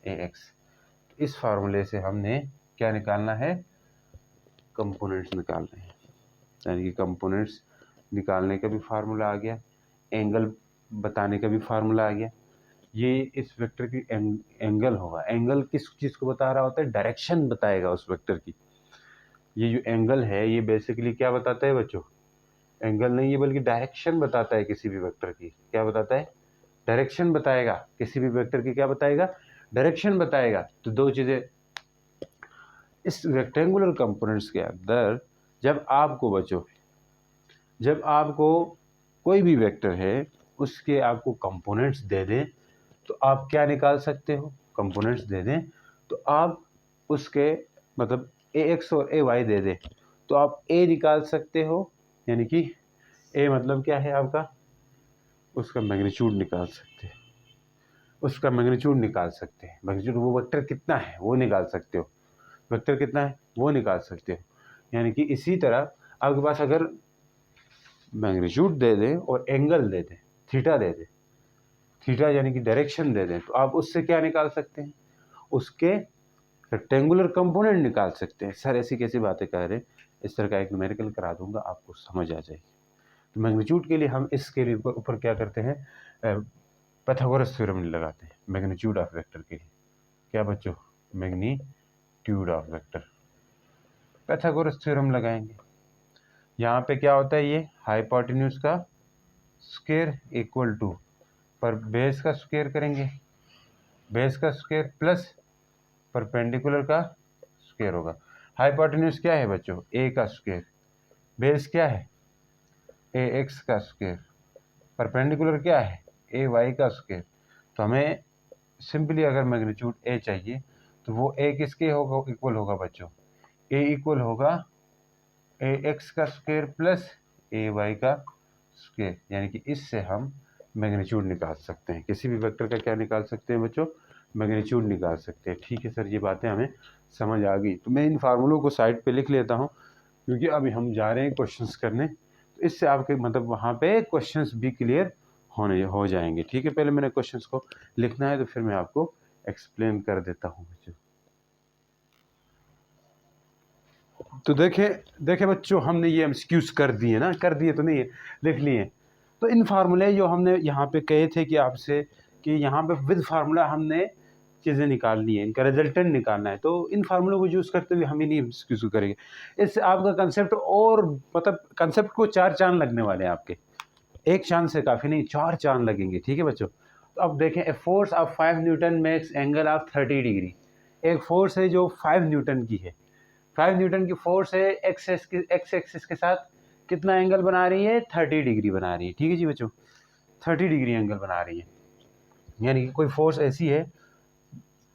A X. इस फार्मूले से हमने क्या निकालना है, कंपोनेंट्स निकालने हैं, यानी कि कंपोनेंट्स निकालने का भी फार्मूला आ गया, एंगल बताने का भी फार्मूला आ गया। ये इस वेक्टर की एंगल होगा, एंगल किस चीज़ को बता रहा होता है, डायरेक्शन बताएगा उस वेक्टर की। ये जो एंगल है ये बेसिकली क्या बताता है बच्चों, एंगल नहीं है बल्कि डायरेक्शन बताता है किसी भी वेक्टर की, क्या बताता है, डायरेक्शन बताएगा किसी भी वेक्टर की, क्या बताएगा, डायरेक्शन बताएगा। तो दो चीज़ें इस रेक्टेंगुलर कंपोनेंट्स के अंदर, जब आपको बच्चों, जब आपको कोई भी वेक्टर है उसके आपको कंपोनेंट्स दे दें तो आप क्या निकाल सकते हो, कंपोनेंट्स दे दें तो आप उसके मतलब ए एक्स और ए वाई दे दें तो आप ए निकाल सकते हो, यानी कि ए मतलब क्या है आपका, उसका मैग्नीट्यूड निकाल सकते हैं। उसका मैग्नीट्यूड निकाल सकते हैं। मैग्नीट्यूड वो वेक्टर कितना है वो निकाल सकते हो, वेक्टर कितना है वो निकाल सकते हो। यानी कि इसी तरह आपके पास अगर मैग्नीट्यूड दे दें और एंगल दे दें, थीटा दे दें, थीटा यानी कि डायरेक्शन दे दें, तो आप उससे क्या निकाल सकते हैं, उसके रेक्टेंगुलर कंपोनेंट निकाल सकते हैं। सर ऐसी कैसी बातें कह रहे हैं, इस तरह का एक न्यूमेरिकल करा दूंगा, आपको समझ आ जाएगी। तो मैग्नीट्यूड के लिए हम इसके लिए ऊपर क्या करते हैं, पाइथागोरस थ्योरम लगाते हैं मैग्नीट्यूड ऑफ वेक्टर के लिए। क्या बच्चों, magnitude of vector, Pythagoras theorem लगाएंगे। यहाँ पे क्या होता है, ये हाइपोटेन्यूज का स्क्वायर इक्वल टू, पर बेस का स्क्वायर करेंगे, बेस का स्क्वायर प्लस परपेंडिकुलर का स्क्वायर होगा। हाइपोटेन्यूज क्या है बच्चों, ए का स्क्वायर, बेस क्या है ए एक्स का स्क्वायर, परपेंडिकुलर क्या है ए वाई का स्क्वायर। तो हमें सिंपली अगर मैग्नीट्यूड ए चाहिए तो वो ए किसके होगा, इक्वल होगा बच्चों, ए इक्वल होगा ए एक्स का स्क्वायर प्लस ए वाई का स्क्वायर। यानी कि इससे हम मैग्नीट्यूड निकाल सकते हैं, किसी भी वेक्टर का क्या निकाल सकते हैं बच्चों, मैग्नीट्यूड निकाल सकते हैं। ठीक है सर, ये बातें हमें समझ आ गई। तो मैं इन फार्मूलों को साइड पे लिख लेता हूँ, क्योंकि अभी हम जा रहे हैं क्वेश्चंस करने, तो इससे आपके मतलब वहाँ पे क्वेश्चंस भी क्लियर हो जाएंगे। ठीक है, पहले मैंने क्वेश्चंस को लिखना है, तो फिर मैं आपको एक्सप्लेन कर देता हूँ बच्चों। तो देखे बच्चों, हमने ये एमसीक्यूज कर दिए ना, कर दिए तो नहीं है, लिख लिए। तो इन फार्मूले जो हमने यहाँ पे कहे थे कि आपसे कि यहाँ पे विद फार्मूला हमने चीज़ें निकालनी है, इनका रिजल्टेंट निकालना है, तो इन फार्मूलों को यूज़ करते हुए हम ही नहीं एमसीक्यूज करेंगे। इससे आपका कंसेप्ट और मतलब कंसेप्ट को 4 चांद लगने वाले हैं आपके, एक चांद से काफ़ी नहीं, 4 चांद लगेंगे। ठीक है बच्चों, तो अब देखें, a force of 5 Newton makes angle of 30 degree. एक फोर्स है जो 5 न्यूटन की है, 5 न्यूटन की फोर्स है, एक्स एक्सिस के साथ कितना एंगल बना रही है, 30 डिग्री बना रही है। ठीक है जी बच्चों, 30 डिग्री एंगल बना रही है। यानी कि कोई फोर्स ऐसी है,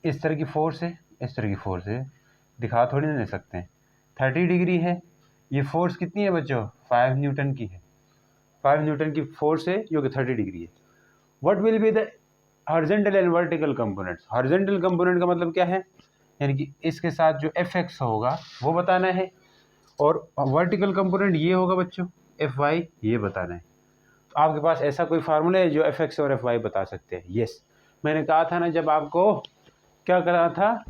इस तरह की फोर्स है, इस तरह की फोर्स है, दिखा थोड़ी ना दे सकते हैं, 30 डिग्री है। ये फोर्स कितनी है बच्चों, 5 न्यूटन की है, 5 न्यूटन की फोर्स है जो कि 30 डिग्री है। What will be the horizontal and vertical components. Horizontal component का मतलब क्या है, यानी कि इसके साथ जो एफ एक्स होगा वो बताना है, और वर्टिकल कंपोनेंट ये होगा बच्चों एफ वाई, ये बताना है। तो आपके पास ऐसा कोई फार्मूला है जो एफ एक्स और एफ वाई बता सकते हैं। यस, मैंने कहा था ना, जब आपको क्या करना था,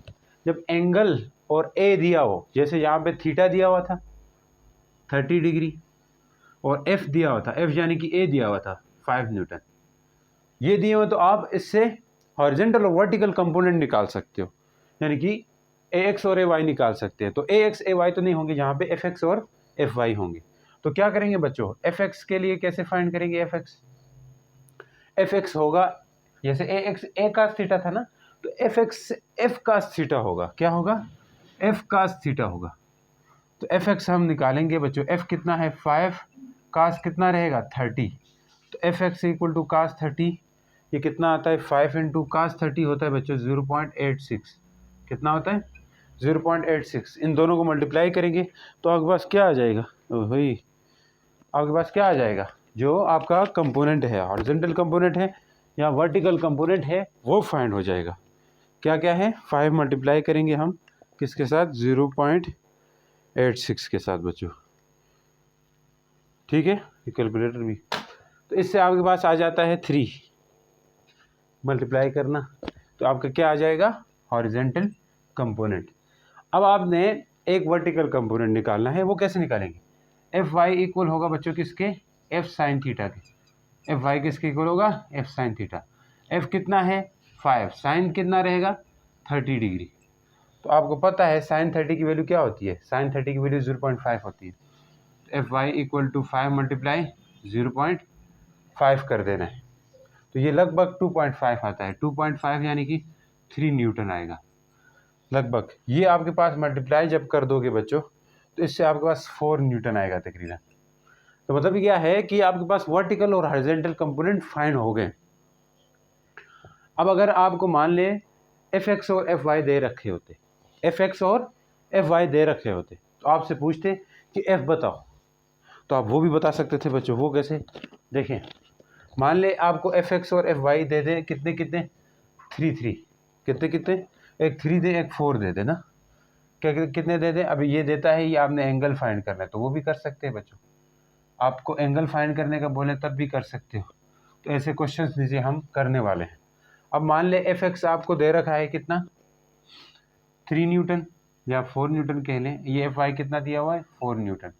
जब एंगल और ए दिया हो, जैसे यहाँ पे थीटा दिया हुआ था 30 डिग्री, और एफ दिया हुआ था, एफ यानी कि ए दिया हुआ था 5 न्यूटन, ये दिए हुए, तो आप इससे हॉरिजॉन्टल और वर्टिकल कंपोनेंट निकाल सकते हो, यानी कि ए एक्स और ए वाई निकाल सकते हैं। तो ए एक्स ए वाई तो नहीं होंगे, यहाँ पे एफ एक्स और एफ वाई होंगे। तो क्या करेंगे बच्चों, एफ एक्स के लिए कैसे फाइंड करेंगे, एफ एक्स होगा, जैसे ए एक्स ए कास थीटा था ना, तो F X F cos theta होगा। क्या होगा, एफ कास थीटा होगा। तो एफ एक्स हम निकालेंगे बच्चों, एफ कितना है 5, कास कितना रहेगा 30, तो F x equal two cos 30, ये कितना आता है 5 इंटू कास 30 होता है बच्चों 0.86, कितना होता है 0.86। इन दोनों को मल्टीप्लाई करेंगे तो आपके पास क्या आ जाएगा, वही आपके पास क्या आ जाएगा, जो आपका कंपोनेंट है, हॉरिजॉन्टल कंपोनेंट है या वर्टिकल कंपोनेंट है, वो फाइंड हो जाएगा। क्या क्या है, 5 मल्टीप्लाई करेंगे हम किसके साथ, 0.86 के साथ बच्चों। ठीक है, ये कैलकुलेटर भी, तो इससे आपके पास आ जाता है 3 मल्टीप्लाई करना, तो आपका क्या आ जाएगा, हॉरिजॉन्टल कंपोनेंट। अब आपने एक वर्टिकल कंपोनेंट निकालना है, वो कैसे निकालेंगे, एफ वाई इक्वल होगा बच्चों किसके, एफ साइन थीटा के। एफ वाई किसके इक्वल होगा, एफ साइन थीटा। एफ कितना है 5, साइन कितना रहेगा 30 डिग्री। तो आपको पता है साइन 30 की वैल्यू क्या होती है, साइन 30 की वैल्यू 0.5 होती है। F Y equal to 5 multiply 0.5 कर देना है, तो ये लगभग 2.5 आता है, 2.5 यानी कि 3 न्यूटन आएगा लगभग। ये आपके पास मल्टीप्लाई जब कर दोगे बच्चों, तो इससे आपके पास 4 न्यूटन आएगा तकरीबन। तो मतलब क्या है कि आपके पास वर्टिकल और हॉरिजॉन्टल कंपोनेंट फाइंड हो गए। अब अगर आपको मान ले एफ एक्स और एफ वाई दे रखे होते, एफ एक्स और एफ वाई दे रखे होते, तो आपसे पूछते कि एफ बताओ, तो आप वो भी बता सकते थे बच्चों। वो कैसे, देखें, मान ले आपको एफ एक्स और एफ वाई दे दें कितने कितने 3 3 कितने कितने, एक 3 दे एक 4 दे दे ना, क्या कितने दे दे, अभी ये देता है, ये आपने एंगल फाइंड करना है तो वो भी कर सकते हैं बच्चों, आपको एंगल फाइंड करने का बोले तब भी कर सकते हो। तो ऐसे क्वेश्चंस नीचे हम करने वाले हैं। अब मान ले एफ एक्स आपको दे रखा है कितना 3 न्यूटन या 4 न्यूटन कह लें, ये एफ वाई कितना दिया हुआ है 4 न्यूटन।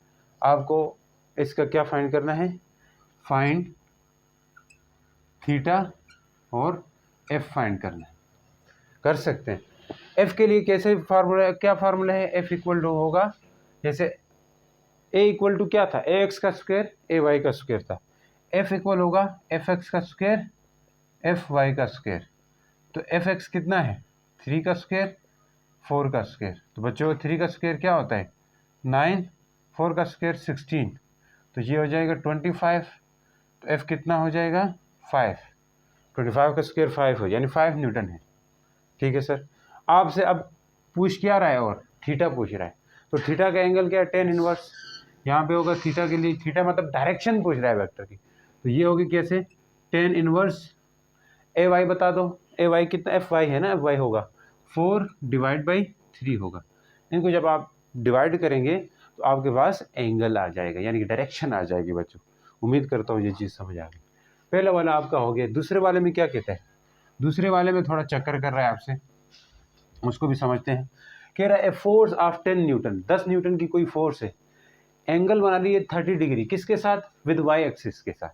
आपको इसका क्या फाइंड करना है, फाइंड थीटा और एफ फाइंड करना है, कर सकते हैं। एफ के लिए कैसे फार्मूला, क्या फार्मूला है, एफ इक्वल टू होगा जैसे ए इक्वल टू क्या था, ए एक्स का स्क्वायर ए वाई का स्क्वायर था, एफ इक्वल होगा एफ एक्स का स्क्वायर एफ वाई का स्क्वायर। तो एफ एक्स कितना है 3 का स्क्वायर 4 का स्क्वायर, तो बच्चों 3 का स्क्वायर क्या होता है 9, 4 का स्क्वायर 16, तो ये हो जाएगा 25, तो एफ कितना हो जाएगा 5, 25 का स्क्वायर 5 हो, यानी 5 न्यूटन है। ठीक है सर, आपसे अब पूछ क्या रहा है, और थीटा पूछ रहा है, तो थीटा का एंगल क्या है tan इनवर्स, यहाँ पे होगा थीटा के लिए, थीटा मतलब डायरेक्शन पूछ रहा है वेक्टर की, तो ये होगी कैसे tan इनवर्स ए वाई बता दो, ए वाई कितना एफ वाई है ना, एफ वाई होगा 4/3 होगा। इनको जब आप डिवाइड करेंगे तो आपके पास एंगल आ जाएगा, यानी कि डायरेक्शन आ जाएगी बच्चों। उम्मीद करता हूँ ये चीज़ समझ आ गई। पहला वाला आपका हो गया। दूसरे वाले में क्या कहता है, दूसरे वाले में थोड़ा चक्कर कर रहा है आपसे, उसको भी समझते हैं। कह रहा है फोर्स ऑफ 10 न्यूटन, 10 न्यूटन की कोई फोर्स है, एंगल बना ली है 30 डिग्री, किसके साथ, विद वाई एक्सिस के साथ,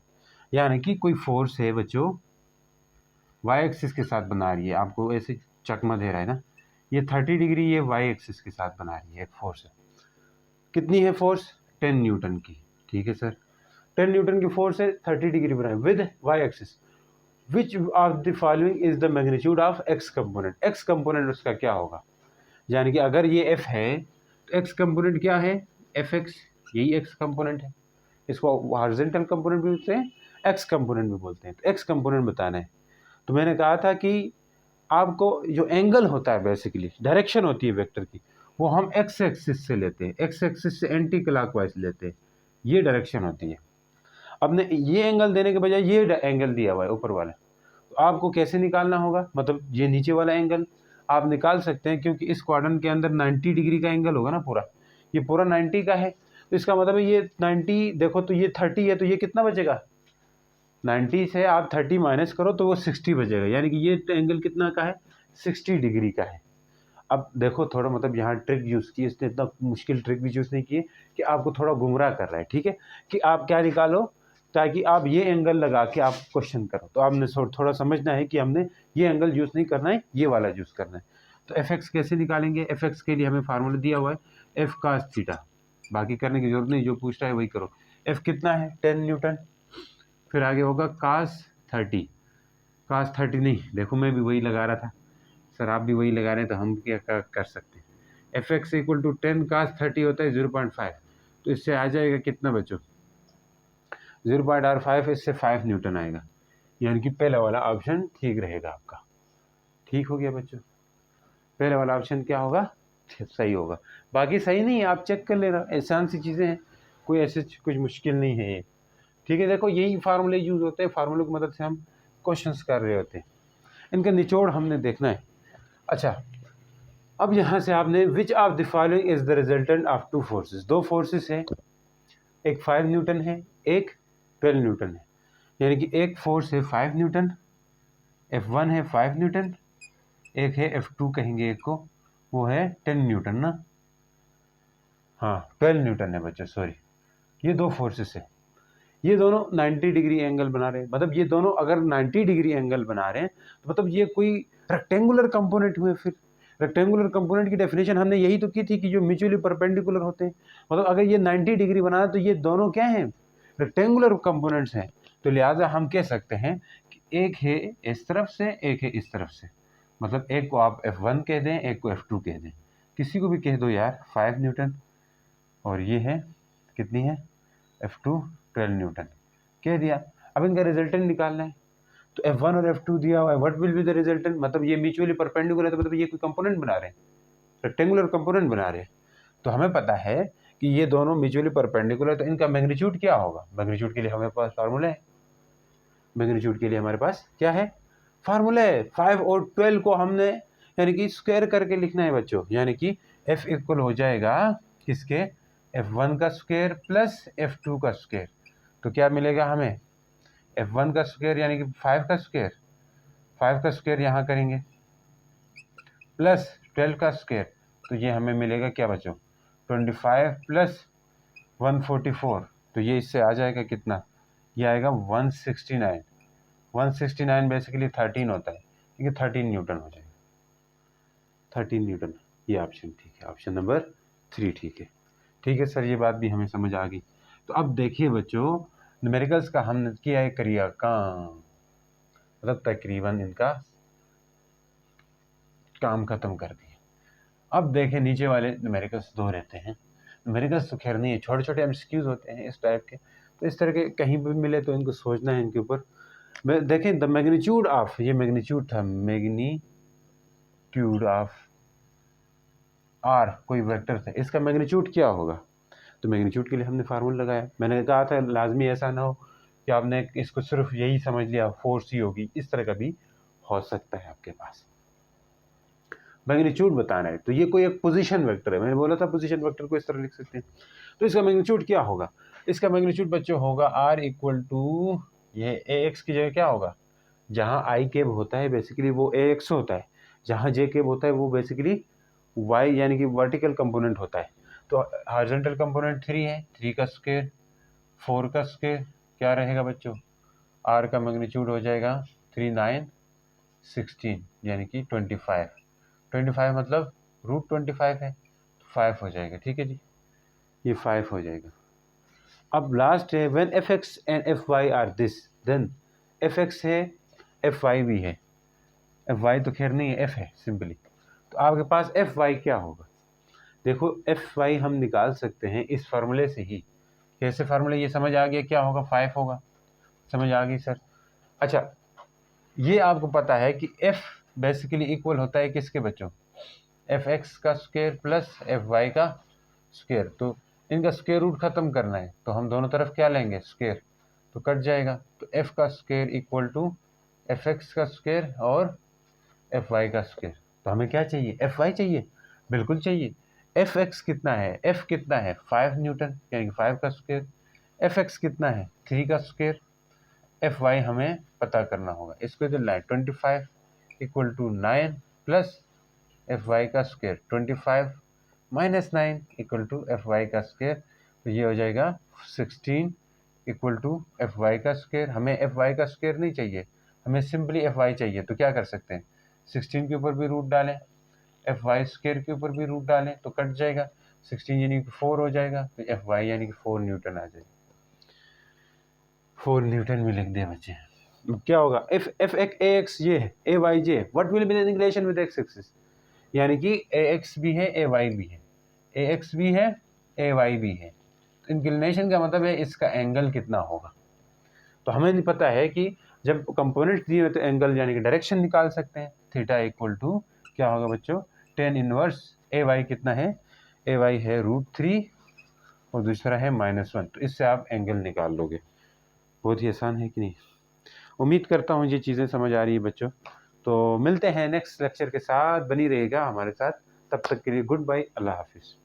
यानी कि कोई फोर्स है बच्चों वाई एक्सिस के साथ बना रही है, आपको ऐसे चकमा दे रहा है ना, ये 30 डिग्री ये वाई एक्सिस के साथ बना रही है, एक फोर्स है। कितनी है फोर्स 10 न्यूटन की। ठीक है सर, 10 न्यूटन की फोर्स है 30 डिग्री बनाए with Y axis, which of the following is the magnitude of X component, X component उसका क्या होगा, यानी कि अगर ये एफ है तो एक्स कंपोनेंट क्या है एफ एक्स, यही एक्स कंपोनेंट है, इसको हॉरिजॉन्टल कंपोनेंट भी बोलते हैं एक्स कंपोनेंट भी बोलते हैं, तो एक्स कंपोनेंट बताना है। तो मैंने कहा था कि आपको जो एंगल होता है बेसिकली डायरेक्शन होती है वेक्टर की, वो हम एक्स एक्सिस से लेते हैं, एक्स एक्सिस से एंटी क्लॉकवाइज लेते हैं, ये डायरेक्शन होती है। अब ने ये एंगल देने के बजाय ये एंगल दिया हुआ है ऊपर वाला, तो आपको कैसे निकालना होगा, मतलब ये नीचे वाला एंगल आप निकाल सकते हैं, क्योंकि इस क्वाड्रेंट के अंदर 90 डिग्री का एंगल होगा ना पूरा, ये पूरा 90 का है, तो इसका मतलब है ये 90 देखो, तो ये 30 है, तो ये कितना बचेगा 90 से आप 30 माइनस करो तो वो 60 बचेगा, यानी कि ये एंगल कितना का है 60 डिग्री का है। अब देखो थोड़ा मतलब यहाँ ट्रिक यूज़ की इसने, इतना मुश्किल ट्रिक भी यूज़ नहीं किए कि आपको थोड़ा गुमराह कर रहा है। ठीक है, कि आप क्या निकालो ताकि आप ये एंगल लगा के आप क्वेश्चन करो, तो आपने थोड़ा समझना है कि हमने ये एंगल यूज़ नहीं करना है, ये वाला यूज़ करना है। तो एफ एक्स कैसे निकालेंगे, एफ एक्स के लिए हमें फार्मूला दिया हुआ है एफ कास थीटा, बाकी करने की जरूरत नहीं, जो पूछ रहा है वही करो। एफ कितना है 10 न्यूटन, फिर आगे होगा कास 30, कास 30 नहीं, देखो मैं भी वही लगा रहा था सर, आप भी वही लगा रहे हैं, तो हम क्या कर सकते हैं, एफ एक्स इक्वल टू 10 कास 30 होता है 0.5, तो इससे आ जाएगा कितना बच्चों 0.5, इससे 5 न्यूटन आएगा, यानी कि पहला वाला ऑप्शन ठीक रहेगा आपका। ठीक हो गया बच्चों, पहला वाला ऑप्शन क्या होगा सही होगा, बाकी सही नहीं है आप चेक कर लेना, आसान सी चीज़ें हैं, कोई ऐसे कुछ मुश्किल नहीं है ये। ठीक है, देखो यही फार्मूले यूज़ होते हैं, फार्मूले की मदद से हम क्वेश्चंस कर रहे होते हैं, इनका निचोड़ हमने देखना है। अच्छा, अब यहाँ से आपने विच of the following is the resultant of two forces, दो फोर्सेस हैं, एक 5 न्यूटन है एक 12 न्यूटन है, यानी कि एक फोर्स है 5 न्यूटन, F1 है 5 न्यूटन, एक है F2 कहेंगे एक को, वो है 10 न्यूटन ना, हाँ 12 न्यूटन है बच्चों, सॉरी, ये दो फोर्सेस है, ये दोनों 90 डिग्री एंगल बना रहे हैं, मतलब ये दोनों अगर 90 डिग्री एंगल बना रहे हैं तो मतलब ये कोई रेक्टेंगुलर कंपोनेंट हुए। फिर रेक्टेंगुलर कंपोनेंट की डेफिनेशन हमने यही तो की थी कि जो म्यूचुअली परपेंडिकुलर होते हैं, मतलब अगर ये 90 डिग्री बना है तो ये दोनों क्या हैं रेक्टेंगुलर कंपोनेंट्स हैं, तो लिहाजा हम कह सकते हैं कि एक है इस तरफ से एक है इस तरफ से, मतलब एक को आप F1 कह दें एक को F2 कह दें, किसी को भी कह दो यार 5 न्यूटन, और ये है कितनी है F2 12 न्यूटन कह दिया। अब इनका रिजल्टेंट निकालना है, तो F1 और F2 दिया हुआ है, what will be the resultant, मतलब ये म्यूचुअली परपेंडिकुलर है, तो मतलब ये कोई कंपोनेंट बना रहे हैं, रेक्टेंगुलर कंपोनेंट बना रहे हैं, तो हमें पता है कि ये दोनों म्यूचुअली परपेंडिकुलर है, तो इनका मैग्नीट्यूड क्या होगा, मैग्नीट्यूड के लिए हमारे पास फार्मूला है, मैग्नीट्यूड के लिए हमारे पास क्या है फार्मूला है 5 और 12 को हमने यानी कि स्क्वायर करके लिखना है बच्चों, यानी कि f इक्वल हो जाएगा किसके, f1 का स्क्वायर प्लस f2 का स्क्वायर। तो क्या मिलेगा हमें, f1 का स्क्वायर यानी कि 5 का स्क्वायर, 5 का स्क्वायर यहाँ करेंगे प्लस 12 का स्क्वायर, तो ये हमें मिलेगा क्या बच्चों 25 प्लस 144, तो ये इससे आ जाएगा कितना, ये आएगा 169। 169 बेसिकली 13 होता है, ठीक है 13 न्यूटन हो जाएगा, 13 न्यूटन। ये ऑप्शन ठीक है, ऑप्शन नंबर 3 ठीक है। ठीक है सर, ये बात भी हमें समझ आ गई। तो अब देखिए बच्चों, न्यूमेरिकल्स का हमने किया है क्रिया काम, मतलब तकरीबन इनका काम खत्म कर दिया। अब देखें नीचे वाले न्यूमेरिकल्स दो रहते हैं, न्यूमेरिकल्स तो खैर नहीं है, छोटे छोटे एमसीक्यूज होते हैं इस टाइप के, तो इस तरह के कहीं भी मिले तो इनको सोचना है इनके ऊपर। देखें द मैग्नीट्यूड ऑफ, ये मैग्नीट्यूड था, मैग्नीट्यूड ऑफ आर कोई वेक्टर था, इसका मैग्नीट्यूड क्या होगा। तो मैग्नीट्यूड के लिए हमने फार्मूला लगाया, मैंने कहा था लाजमी ऐसा ना हो कि आपने इसको सिर्फ यही समझ लिया फोर्स ही होगी, इस तरह का भी हो सकता है आपके पास। मैग्नीट्यूड बताना है तो ये कोई एक पोजीशन वेक्टर है, मैंने बोला था पोजीशन वेक्टर को इस तरह लिख सकते हैं। तो इसका मैग्नीट्यूड क्या होगा, इसका मैग्नीट्यूड बच्चों होगा आर इक्वल टू, ये ए एक्स की जगह क्या होगा, जहाँ आई केब होता है बेसिकली वो ए एक्स होता है, जहाँ जे केब होता है वो बेसिकली वाई यानी कि वर्टिकल कंपोनेंट होता है। तो हॉरिजॉन्टल कंपोनेंट 3 है, 3 का स्क्वायर 4 का स्क्वायर क्या रहेगा बच्चों, आर का मैग्नीट्यूड हो जाएगा 3 9 16 यानी कि 25, 25 मतलब रूट 25 है, तो 5 हो जाएगा, ठीक है जी, ये 5 हो जाएगा। अब लास्ट है when F X and F Y are this, then F X है एफ वाई भी है, एफ वाई तो खैर नहीं है एफ है सिंपली, तो आपके पास एफ वाई क्या होगा। देखो एफ वाई हम निकाल सकते हैं इस फार्मूले से ही, कैसे फार्मूले, ये समझ आ गया क्या होगा, 5 होगा, समझ आ गई सर। अच्छा ये आपको पता है कि f बेसिकली इक्वल होता है किसके बच्चों, एफ एक्स का स्क्वायर प्लस एफ वाई का स्क्वायर, तो इनका स्क्वायर रूट खत्म करना है तो हम दोनों तरफ क्या लेंगे स्क्वायर, तो कट जाएगा, तो f का square equal to F X का स्क्वायर और एफ वाई का स्क्वायर। तो हमें क्या चाहिए, एफ वाई चाहिए, बिल्कुल चाहिए। एफ एक्स कितना है, एफ कितना है 5 न्यूटन यानी कि 5 का स्क्वायर, एफ एक्स कितना है 3 का स्क्वायर, एफ वाई हमें पता करना होगा, इसको इधर लाए 25 equal to 9 plus F Y का square 25 minus 9 equal to F Y का स्क्वायर, तो ये हो जाएगा 16 इक्वल टू एफ वाई का स्क्वायर। हमें एफ वाई का स्क्वायर नहीं चाहिए, हमें सिंपली एफ वाई चाहिए, तो क्या कर सकते हैं 16 के ऊपर भी रूट डालें, एफ वाई स्क्वायर के ऊपर भी रूट डालें तो कट जाएगा, 16 यानी कि 4 हो जाएगा, तो एफ वाई यानी कि 4 न्यूटन आ जाएगा, 4 न्यूटन में लिख दिया बच्चे। क्या होगा, एफ एफ ए एक्स ये है, A Y J, what will be the relation with X axis, यानी कि ए एक्स भी है ए वाई भी है, ए एक्स भी है ए वाई भी है, तो इंक्लिनेशन का मतलब है इसका एंगल कितना होगा। तो हमें नहीं पता है कि जब कंपोनेंट दिए हुए तो एंगल यानी कि डायरेक्शन निकाल सकते हैं, थीटा इक्वल टू क्या होगा बच्चों 10 इनवर्स ए वाई कितना है, ए वाई है √3 और दूसरा है -1, तो इससे आप एंगल निकाल लोगे। बहुत ही आसान है कि नहीं। उम्मीद करता हूँ ये चीज़ें समझ आ रही है बच्चों। तो मिलते हैं नेक्स्ट लेक्चर के साथ, बनी रहेगा हमारे साथ, तब तक के लिए गुड बाय, अल्लाह हाफिज़।